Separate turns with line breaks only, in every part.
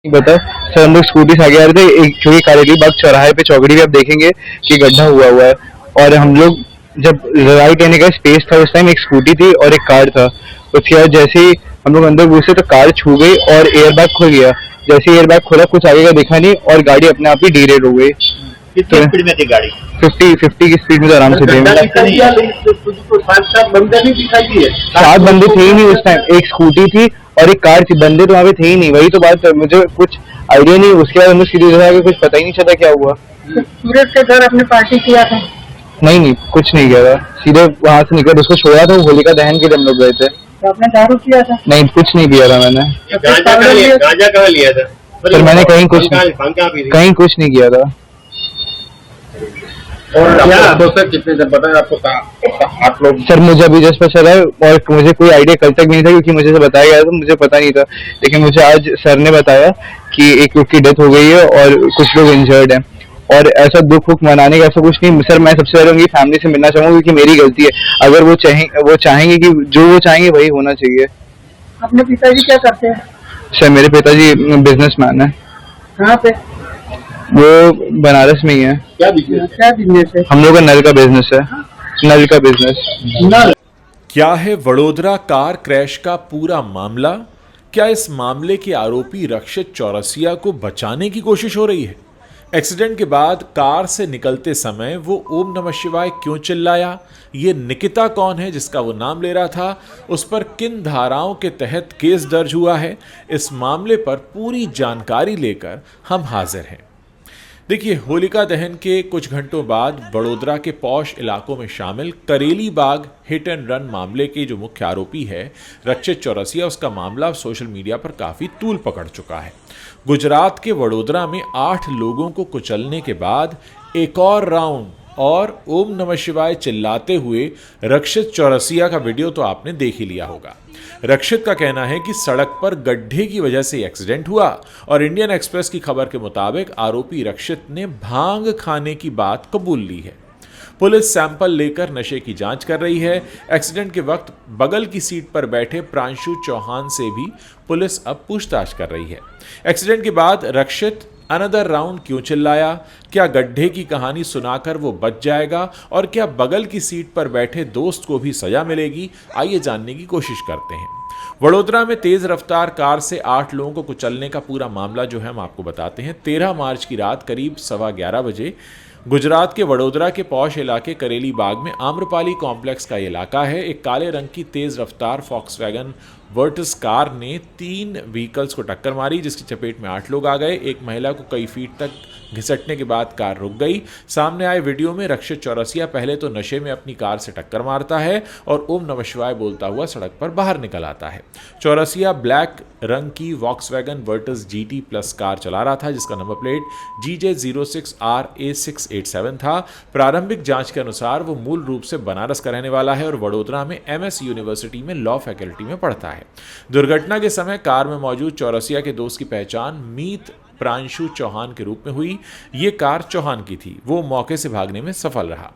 बता सर, हम लोग स्कूटी से आगे आ रहे थे, एक जो कारेली बाग चौराहे पे चौकड़ी पे आप देखेंगे कि गड्ढा हुआ है। और हम लोग जब राइट लेने का स्पेस था, उस टाइम एक स्कूटी थी और एक कार था। उसके बाद जैसे ही हम लोग अंदर घुसे तो कार छू गई और एयर बैग खुल गया। जैसे एयर बैग खुला, कुछ आगे का दिखा नहीं और गाड़ी अपने आप ही डीरेल हो गई।
कितनी स्पीड में थी गाड़ी?
50 की स्पीड में तो आराम से थे। सात बंदे थे ही नहीं उस टाइम, एक स्कूटी थी और एक कार थी, बंदे तो वहाँ पे थे ही नहीं। वही तो बात है, मुझे कुछ आइडिया नहीं। उसके बाद हमें सीधे जगह कुछ पता ही नहीं चला क्या हुआ।
सूरज के घर अपने पार्टी किया था?
नहीं, कुछ नहीं किया था। सीधे वहाँ से निकल उसको छोड़ा था, होलिका दहन के लिए हम लोग गए थे।
तो आपने दारू किया था?
नहीं, कुछ नहीं किया था मैंने।
गांजा कहाँ लिया था?
सर मैंने कहीं कुछ नहीं किया था।
और क्या कितने जब बताया आपको? आप लोग?
सर मुझे अभी जस्ट पता चला और मुझे कोई आइडिया कल तक नहीं था, क्योंकि मुझे बताया गया था, मुझे पता नहीं था। लेकिन मुझे आज सर ने बताया कि एक लोग की डेथ हो गई है और कुछ लोग इंजर्ड हैं। और ऐसा दुख मनाने का ऐसा कुछ नहीं सर। मैं सबसे पहले उनकी फैमिली से मिलना चाहूंगा, क्योंकि मेरी गलती है। अगर वो चाहेंगे कि जो वो चाहेंगे वही होना चाहिए।
अपने पिताजी क्या करते हैं?
सर मेरे पिताजी बिजनेसमैन है।
कहाँ पे?
वो बनारस में ही है।
क्या बिजनेस है?
हम लोग का नल का बिजनेस है। नल का बिजनेस।
क्या है वडोदरा कार क्रैश का पूरा मामला? क्या इस मामले के आरोपी रक्षित चौरसिया को बचाने की कोशिश हो रही है? एक्सीडेंट के बाद कार से निकलते समय वो ओम नमः शिवाय क्यों चिल्लाया? ये निकिता कौन है जिसका वो नाम ले रहा था? उस पर किन धाराओं के तहत केस दर्ज हुआ है? इस मामले पर पूरी जानकारी लेकर हम हाजिर हैं। देखिए, होलिका दहन के कुछ घंटों बाद वडोदरा के पॉश इलाकों में शामिल करेली बाग हिट एंड रन मामले के जो मुख्य आरोपी है रक्षित चौरसिया, उसका मामला सोशल मीडिया पर काफ़ी तूल पकड़ चुका है। गुजरात के वडोदरा में 8 लोगों को कुचलने के बाद एक और राउंड और ओम नमः शिवाय चिल्लाते हुए रक्षित चौरसिया का वीडियो तो आपने देख ही लिया होगा। रक्षित का कहना है कि सड़क पर गड्ढे की वजह से एक्सीडेंट हुआ और इंडियन एक्सप्रेस की खबर के मुताबिक आरोपी रक्षित ने भांग खाने की बात कबूल ली है। पुलिस सैंपल लेकर नशे की जांच कर रही है। एक्सीडेंट के वक्त बगल की सीट पर बैठे प्रांशु चौहान से भी पुलिस अब पूछताछ कर रही है। एक्सीडेंट के बाद रक्षित अनदर राउंड क्यों चिल्लाया? क्या गड्ढे की कहानी सुनाकर वो बच जाएगा और क्या बगल की सीट पर बैठे दोस्त को भी सजा मिलेगी? आइए जानने की कोशिश करते हैं। वडोदरा में तेज रफ्तार कार से 8 लोगों को कुचलने का पूरा मामला जो है हम आपको बताते हैं। 13 मार्च की रात करीब 11:15 बजे गुजरात के वडोदरा के पौश इलाके करेली बाग में आम्रपाली कॉम्प्लेक्स का इलाका है। एक काले रंग की तेज रफ्तार फॉक्सवैगन वर्टिस कार ने 3 व्हीकल्स को टक्कर मारी, जिसकी चपेट में 8 लोग आ गए। एक महिला को कई फीट तक घिसटने के बाद कार रुक गई। सामने आए वीडियो में रक्षित चौरसिया पहले तो नशे में अपनी कार से टक्कर मारता है और ओम नमः शिवाय बोलता हुआ सड़क पर बाहर निकल आता है। चौरसिया ब्लैक रंग की Volkswagen Virtus GT plus car चला रहा था, जिसका नंबर प्लेट GJ06RA687 था। प्रारंभिक जांच के अनुसार वो मूल रूप से बनारस का रहने वाला है और वडोदरा में MS यूनिवर्सिटी में लॉ फैकल्टी में पढ़ता है। दुर्घटना के समय कार में मौजूद चौरसिया के दोस्त की पहचान मीत प्रांशु चौहान के रूप में हुई। ये कार चौहान की थी। वो मौके से भागने में सफल रहा।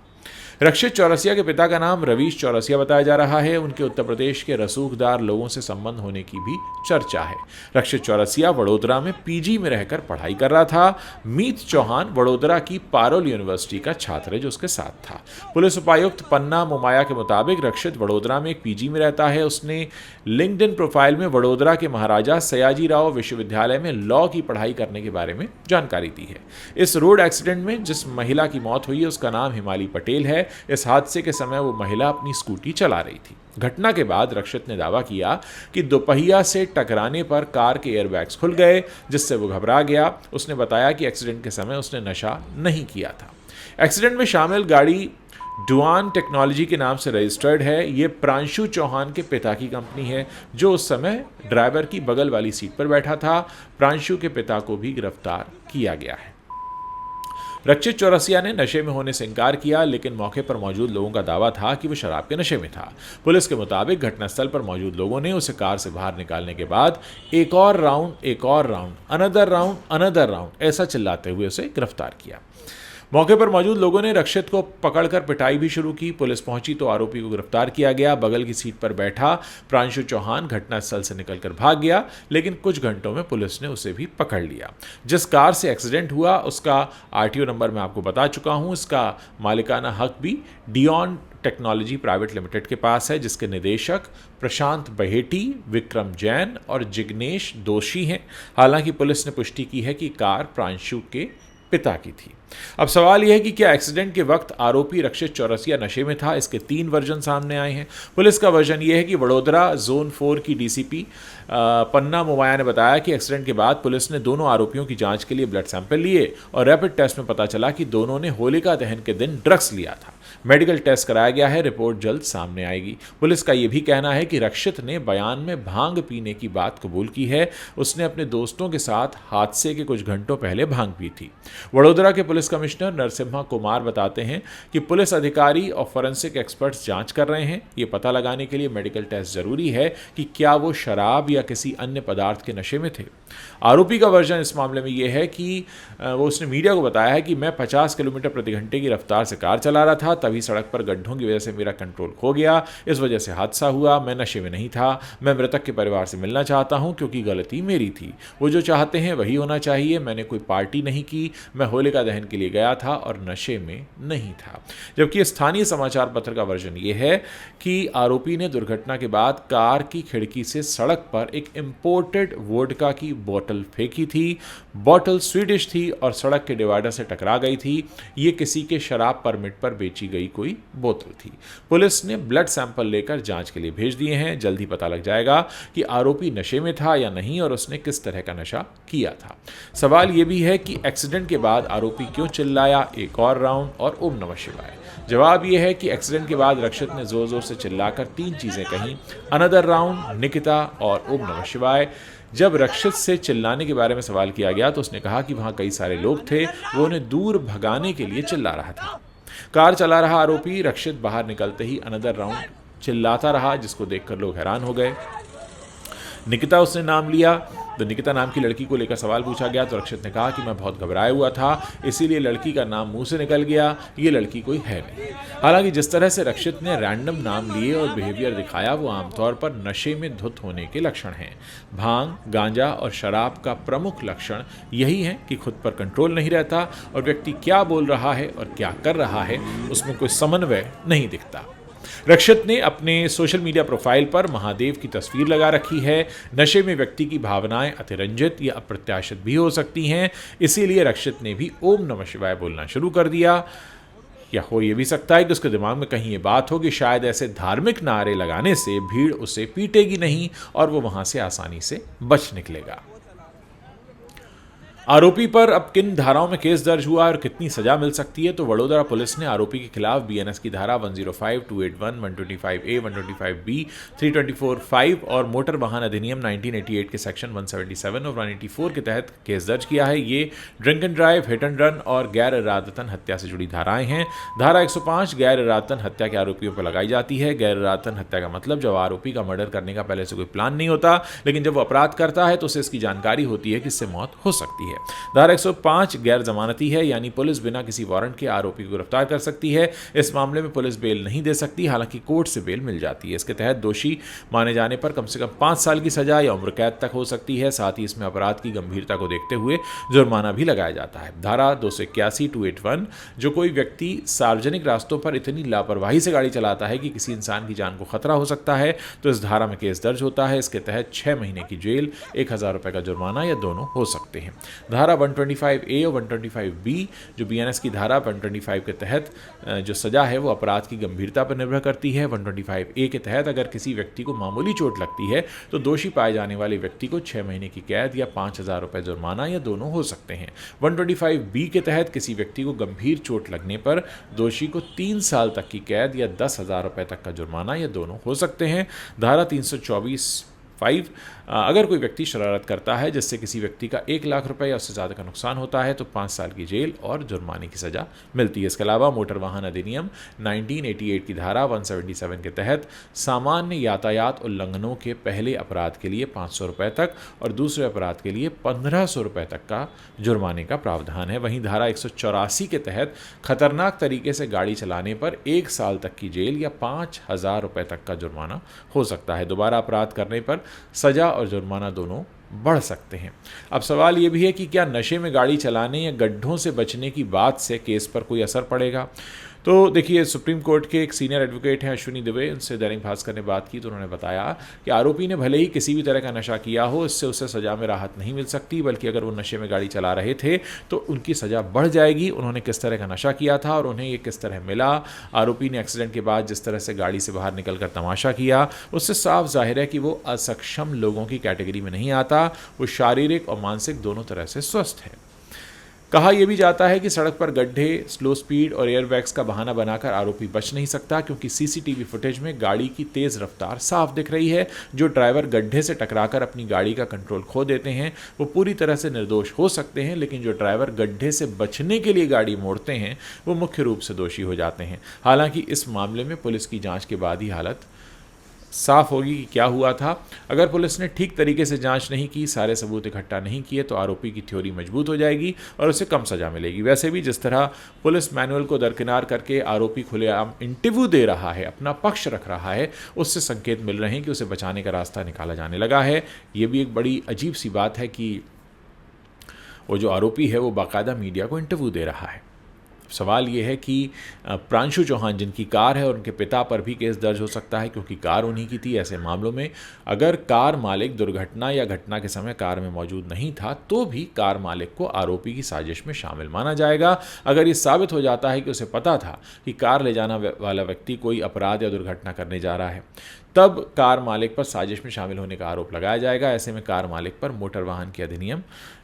रक्षित चौरसिया के पिता का नाम रवीश चौरसिया बताया जा रहा है। उनके उत्तर प्रदेश के रसूखदार लोगों से संबंध होने की भी चर्चा है। रक्षित चौरसिया वडोदरा में PG में रहकर पढ़ाई कर रहा था। मीत चौहान वडोदरा की पारोल यूनिवर्सिटी का छात्र है जो उसके साथ था। पुलिस उपायुक्त पन्ना मोमाया के मुताबिक रक्षित वडोदरा में एक PG में रहता है। उसने लिंक्डइन प्रोफाइल में वडोदरा के महाराजा सयाजीराव विश्वविद्यालय में लॉ की पढ़ाई करने के बारे में जानकारी दी है। इस रोड एक्सीडेंट में जिस महिला की मौत हुई है उसका नाम हिमाली पटेल है। इस हादसे के समय वो महिला अपनी स्कूटी चला रही थी। घटना के बाद रक्षित ने दावा किया कि दोपहिया से टकराने पर कार के एयरबैग्स खुल गए, जिससे वो घबरा गया। उसने बताया कि एक्सीडेंट के समय उसने नशा नहीं किया था। एक्सीडेंट में शामिल गाड़ी डुआन टेक्नोलॉजी के नाम से रजिस्टर्ड है। ये प्रांशु चौहान के पिता की कंपनी है, जो उस समय ड्राइवर की बगल वाली सीट पर बैठा था। प्रांशु के पिता को भी गिरफ्तार किया गया है। रक्षित चौरसिया ने नशे में होने से इनकार किया, लेकिन मौके पर मौजूद लोगों का दावा था कि वो शराब के नशे में था। पुलिस के मुताबिक घटनास्थल पर मौजूद लोगों ने उसे कार से बाहर निकालने के बाद एक और राउंड, अनदर राउंड ऐसा चिल्लाते हुए उसे गिरफ्तार किया। मौके पर मौजूद लोगों ने रक्षित को पकड़कर पिटाई भी शुरू की। पुलिस पहुंची तो आरोपी को गिरफ्तार किया गया। बगल की सीट पर बैठा प्रांशु चौहान घटनास्थल से निकलकर भाग गया, लेकिन कुछ घंटों में पुलिस ने उसे भी पकड़ लिया। जिस कार से एक्सीडेंट हुआ उसका आरटीओ नंबर मैं आपको बता चुका हूं। इसका मालिकाना हक भी डियॉन टेक्नोलॉजी प्राइवेट लिमिटेड के पास है, जिसके निदेशक प्रशांत बहेटी, विक्रम जैन और जिग्नेश दोषी हैं। हालांकि पुलिस ने पुष्टि की है कि कार प्रांशु के पिता की थी। अब सवाल यह है कि क्या एक्सीडेंट के वक्त आरोपी रक्षित चौरसिया नशे में था? इसके 3 वर्जन सामने आए हैं। पुलिस का वर्जन यह है कि वडोदरा जोन 4 की डीसीपी पन्ना मोमाया ने बताया कि एक्सीडेंट के बाद पुलिस ने दोनों आरोपियों की जांच के लिए ब्लड सैंपल लिए और रैपिड टेस्ट में पता चला कि दोनों ने होलिका दहन के दिन ड्रग्स लिया था। मेडिकल टेस्ट कराया गया है, रिपोर्ट जल्द सामने आएगी। पुलिस का यह भी कहना है कि रक्षित ने बयान में भांग पीने की बात कबूल की है। उसने अपने दोस्तों के साथ हादसे के कुछ घंटों पहले भांग पी थी। वडोदरा के पुलिस कमिश्नर नरसिम्हा कुमार बताते हैं कि पुलिस अधिकारी और फॉरेंसिक एक्सपर्ट्स जांच कर रहे हैं। ये पता लगाने के लिए मेडिकल टेस्ट जरूरी है कि क्या वो शराब या किसी अन्य पदार्थ के नशे में थे। आरोपी का वर्जन इस मामले में यह है कि वो उसने मीडिया को बताया है कि मैं 50 किलोमीटर प्रति घंटे की रफ्तार से कार चला रहा था, तभी सड़क पर गड्ढों की वजह से मेरा कंट्रोल खो गया, इस वजह से हादसा हुआ। मैं नशे में नहीं था। मैं मृतक के परिवार से मिलना चाहता हूं क्योंकि गलती मेरी थी। वो जो चाहते हैं वही होना चाहिए। मैंने कोई पार्टी नहीं की। मैं होलिका दहन के लिए गया था और नशे में नहीं था। जबकि स्थानीय समाचार पत्र का वर्जन यह है कि आरोपी ने दुर्घटना के बाद कार की खिड़की से सड़क पर एक इंपोर्टेड वोडका की बोतल फेंकी थी। बोतल स्वीडिश थी और सड़क के डिवाइडर से टकरा गई थी। ये किसी के शराब परमिट पर बेची गई कोई बोतल थी। पुलिस ने ब्लड सैंपल लेकर जांच के लिए भेज दिए हैं। जल्द ही पता लग जाएगा कि आरोपी नशे में था या नहीं और उसने किस तरह का नशा किया था। सवाल यह भी है कि एक्सीडेंट के बाद आरोपी क्यों चिल्लाया एक और राउंड और ओम नमः शिवाय। जवाब यह है कि एक्सीडेंट के बाद रक्षित ने जोर जोर से चिल्लाकर 3 चीजें कहीं, अनदर राउंड, निकिता और ओम नमः शिवाय। जब रक्षित से चिल्लाने के बारे में सवाल किया गया तो उसने कहा कि वहां कई सारे लोग थे, वो उन्हें दूर भगाने के लिए चिल्ला रहा था। कार चला रहा आरोपी रक्षित बाहर निकलते ही अनदर राउंड चिल्लाता रहा, जिसको देखकर लोग हैरान हो गए। निकिता उसने नाम लिया तो निकिता नाम की लड़की को लेकर सवाल पूछा गया तो रक्षित ने कहा कि मैं बहुत घबराया हुआ था, इसीलिए लड़की का नाम मुंह से निकल गया, ये लड़की कोई है नहीं। हालांकि जिस तरह से रक्षित ने रैंडम नाम लिए और बिहेवियर दिखाया वो आमतौर पर नशे में धुत होने के लक्षण हैं। भांग, गांजा और शराब का प्रमुख लक्षण यही है कि खुद पर कंट्रोल नहीं रहता और व्यक्ति क्या बोल रहा है और क्या कर रहा है उसमें कोई समन्वय नहीं दिखता। रक्षित ने अपने सोशल मीडिया प्रोफाइल पर महादेव की तस्वीर लगा रखी है। नशे में व्यक्ति की भावनाएं अतिरंजित या अप्रत्याशित भी हो सकती हैं, इसीलिए रक्षित ने भी ओम नमः शिवाय बोलना शुरू कर दिया। या हो ये भी सकता है कि उसके दिमाग में कहीं ये बात हो कि शायद ऐसे धार्मिक नारे लगाने से भीड़ उसे पीटेगी नहीं और वो वहां से आसानी से बच निकलेगा। आरोपी पर अब किन धाराओं में केस दर्ज हुआ और कितनी सजा मिल सकती है? तो वडोदरा पुलिस ने आरोपी के खिलाफ बीएनएस की धारा 105, 281, 125A, 125B, 324(5) और मोटर वाहन अधिनियम 1988 के सेक्शन 177 और 184 के तहत केस दर्ज किया है। ये drink and drive, hit and run और गैर इरादतन हत्या से जुड़ी धाराएं हैं। धारा 105 गैर इरादतन हत्या के आरोपियों पर लगाई जाती है। गैर इरादतन हत्या का मतलब जब आरोपी का मर्डर करने का पहले से कोई प्लान नहीं होता, लेकिन जब वो अपराध करता है तो उसे इसकी जानकारी होती है कि इससे मौत हो सकती है। धारा 105 गैर जमानती है, यानी पुलिस बिना किसी वारंट के आरोपी को गिरफ्तार कर सकती है। इस मामले में पुलिस बेल नहीं दे सकती, हालांकि कोर्ट से बेल मिल जाती है। इसके तहत दोषी माने जाने पर कम से कम 5 साल की सजा या उम्र कैद तक हो सकती है। साथ ही इसमें अपराध की गंभीरता को देखते हुए जुर्माना भी लगाया जाता है। धारा 281, 281 जो कोई व्यक्ति सार्वजनिक रास्तों पर इतनी लापरवाही से गाड़ी चलाता है कि किसी इंसान की जान को खतरा हो सकता है, तो इस धारा में केस दर्ज होता है। इसके तहत 6 महीने की जेल, 1000 रुपए का जुर्माना या दोनों हो सकते हैं। धारा 125A और 125B जो बीएनएस की धारा 125 के तहत जो सजा है वो अपराध की गंभीरता पर निर्भर करती है। 125A के तहत अगर किसी व्यक्ति को मामूली चोट लगती है तो दोषी पाए जाने वाले व्यक्ति को 6 महीने की कैद या 5000 रुपए जुर्माना या दोनों हो सकते हैं। 125B के तहत किसी व्यक्ति को गंभीर चोट लगने पर दोषी को 3 साल तक की कैद या 10,000 रुपए तक का जुर्माना या दोनों हो सकते हैं। धारा 324 5, अगर कोई व्यक्ति शरारत करता है जिससे किसी व्यक्ति का 1 लाख रुपए या उससे ज़्यादा का नुकसान होता है तो 5 साल की जेल और जुर्माने की सज़ा मिलती है। इसके अलावा मोटर वाहन अधिनियम 1988 की धारा 177 के तहत सामान्य यातायात उल्लंघनों के पहले अपराध के लिए 500 रुपये तक और दूसरे अपराध के लिए 1500 रुपये तक का जुर्माने का प्रावधान है। वहीं धारा 184 के तहत खतरनाक तरीके से गाड़ी चलाने पर 1 साल तक की जेल या 5000 रुपये तक का जुर्माना हो सकता है। दोबारा अपराध करने पर सजा और जुर्माना दोनों बढ़ सकते हैं। अब सवाल ये भी है कि क्या नशे में गाड़ी चलाने या गड्ढों से बचने की बात से केस पर कोई असर पड़ेगा? तो देखिए, सुप्रीम कोर्ट के एक सीनियर एडवोकेट हैं अश्विनी दुबे, उनसे दैनिक भास्कर ने बात की तो उन्होंने बताया कि आरोपी ने भले ही किसी भी तरह का नशा किया हो, इससे उसे सज़ा में राहत नहीं मिल सकती, बल्कि अगर वो नशे में गाड़ी चला रहे थे तो उनकी सज़ा बढ़ जाएगी। उन्होंने किस तरह का नशा किया था और उन्हें ये किस तरह मिला, आरोपी ने एक्सीडेंट के बाद जिस तरह से गाड़ी से बाहर निकल कर तमाशा किया, उससे साफ जाहिर है कि वो असक्षम लोगों की कैटेगरी में नहीं आता, वो शारीरिक और मानसिक दोनों तरह से स्वस्थ है। कहा यह भी जाता है कि सड़क पर गड्ढे, स्लो स्पीड और एयरबैग्स का बहाना बनाकर आरोपी बच नहीं सकता, क्योंकि सीसीटीवी फुटेज में गाड़ी की तेज रफ्तार साफ दिख रही है। जो ड्राइवर गड्ढे से टकराकर अपनी गाड़ी का कंट्रोल खो देते हैं वो पूरी तरह से निर्दोष हो सकते हैं, लेकिन जो ड्राइवर गड्ढे से बचने के लिए गाड़ी मोड़ते हैं वो मुख्य रूप से दोषी हो जाते हैं। हालांकि इस मामले में पुलिस की जाँच के बाद ही हालत साफ होगी कि क्या हुआ था। अगर पुलिस ने ठीक तरीके से जांच नहीं की, सारे सबूत इकट्ठा नहीं किए, तो आरोपी की थ्योरी मजबूत हो जाएगी और उसे कम सज़ा मिलेगी। वैसे भी जिस तरह पुलिस मैनुअल को दरकिनार करके आरोपी खुलेआम इंटरव्यू दे रहा है, अपना पक्ष रख रहा है, उससे संकेत मिल रहे हैं कि उसे बचाने का रास्ता निकाला जाने लगा है। ये भी एक बड़ी अजीब सी बात है कि वो जो आरोपी है वो बाकायदा मीडिया को इंटरव्यू दे रहा है। सवाल ये है कि प्रांशु चौहान जिनकी कार है और उनके पिता पर भी केस दर्ज हो सकता है, क्योंकि कार उन्हीं की थी। ऐसे मामलों में अगर कार मालिक दुर्घटना या घटना के समय कार में मौजूद नहीं था तो भी कार मालिक को आरोपी की साजिश में शामिल माना जाएगा। अगर ये साबित हो जाता है कि उसे पता था कि कार ले जाना वाला व्यक्ति कोई अपराध या दुर्घटना करने जा रहा है, तब कार मालिक पर साजिश में शामिल होने का आरोप लगाया जाएगा। ऐसे में कार मालिक पर मोटर वाहन की अधिनियम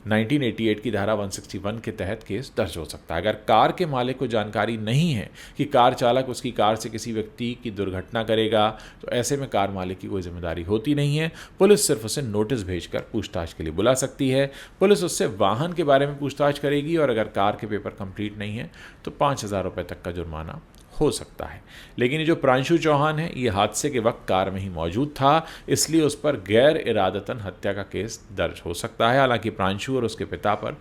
1988 की धारा 161 के तहत केस दर्ज हो सकता है। अगर कार के मालिक को जानकारी नहीं है कि कार चालक उसकी कार से किसी व्यक्ति की दुर्घटना करेगा, तो ऐसे में कार मालिक की कोई जिम्मेदारी होती नहीं है। पुलिस सिर्फ उसे नोटिस भेजकर पूछताछ के लिए बुला सकती है। पुलिस उससे वाहन के बारे में पूछताछ करेगी और अगर कार के पेपर कंप्लीट नहीं है तो 5000 रुपये तक का जुर्माना हो सकता है। लेकिन ये जो प्रांशु चौहान है, ये हादसे के वक्त कार में ही मौजूद था, इसलिए उस पर गैर इरादतन हत्या का केस दर्ज हो सकता है। हालांकि प्रांशु और उसके पिता पर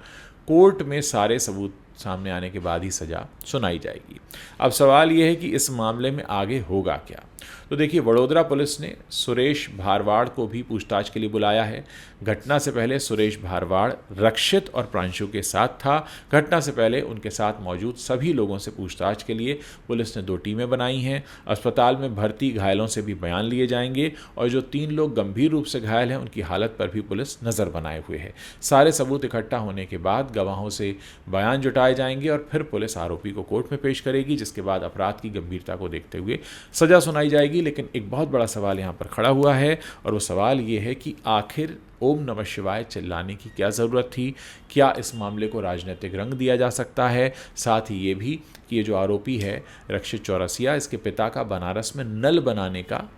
कोर्ट में सारे सबूत सामने आने के बाद ही सज़ा सुनाई जाएगी। अब सवाल ये है कि इस मामले में आगे होगा क्या। तो देखिए, वडोदरा पुलिस ने सुरेश भारवाड़ को भी पूछताछ के लिए बुलाया है। घटना से पहले सुरेश भारवाड़ रक्षित और प्रांशु के साथ था। घटना से पहले उनके साथ मौजूद सभी लोगों से पूछताछ के लिए पुलिस ने 2 टीमें बनाई हैं। अस्पताल में भर्ती घायलों से भी बयान लिए जाएंगे और जो 3 लोग गंभीर रूप से घायल हैं उनकी हालत पर भी पुलिस नज़र बनाए हुए है। सारे सबूत इकट्ठा होने के बाद गवाहों से बयान जुटाए जाएंगे और फिर पुलिस आरोपी को कोर्ट में पेश करेगी, जिसके बाद अपराध की गंभीरता को देखते हुए सजा सुनाई जाएगी। लेकिन एक बहुत बड़ा सवाल यहाँ पर खड़ा हुआ है और वो सवाल ये है कि आखिर ओम नमः शिवाय चिल्लाने की क्या ज़रूरत थी? क्या इस मामले को राजनीतिक रंग दिया जा सकता है? साथ ही ये भी कि ये जो आरोपी है रक्षित चौरसिया, इसके पिता का बनारस में नल बनाने का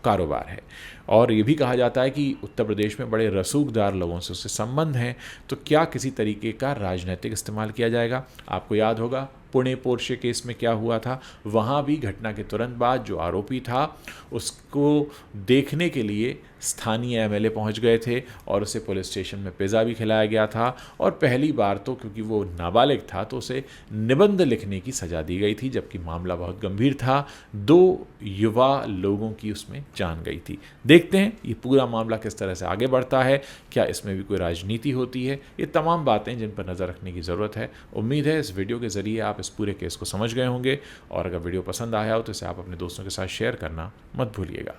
कारोबार है और ये भी कहा जाता है कि उत्तर प्रदेश में बड़े रसूखदार लोगों से उससे संबंध हैं। तो क्या किसी तरीके का राजनीतिक इस्तेमाल किया जाएगा? आपको याद होगा पुणे पोर्शे केस में क्या हुआ था। वहाँ भी घटना के तुरंत बाद जो आरोपी था उसको देखने के लिए स्थानीय एमएलए पहुंच गए थे और उसे पुलिस स्टेशन में पिज़्ज़ा भी खिलाया गया था। और पहली बार तो क्योंकि वो नाबालिग था तो उसे निबंध लिखने की सज़ा दी गई थी, जबकि मामला बहुत गंभीर था। 2 युवा लोगों की उसमें जान गई थी। देखते हैं ये पूरा मामला किस तरह से आगे बढ़ता है, क्या इसमें भी कोई राजनीति होती है। ये तमाम बातें जिन पर नज़र रखने की ज़रूरत है। उम्मीद है इस वीडियो के ज़रिए आप इस पूरे केस को समझ गए होंगे और अगर वीडियो पसंद आया हो तो इसे आप अपने दोस्तों के साथ शेयर करना मत भूलिएगा।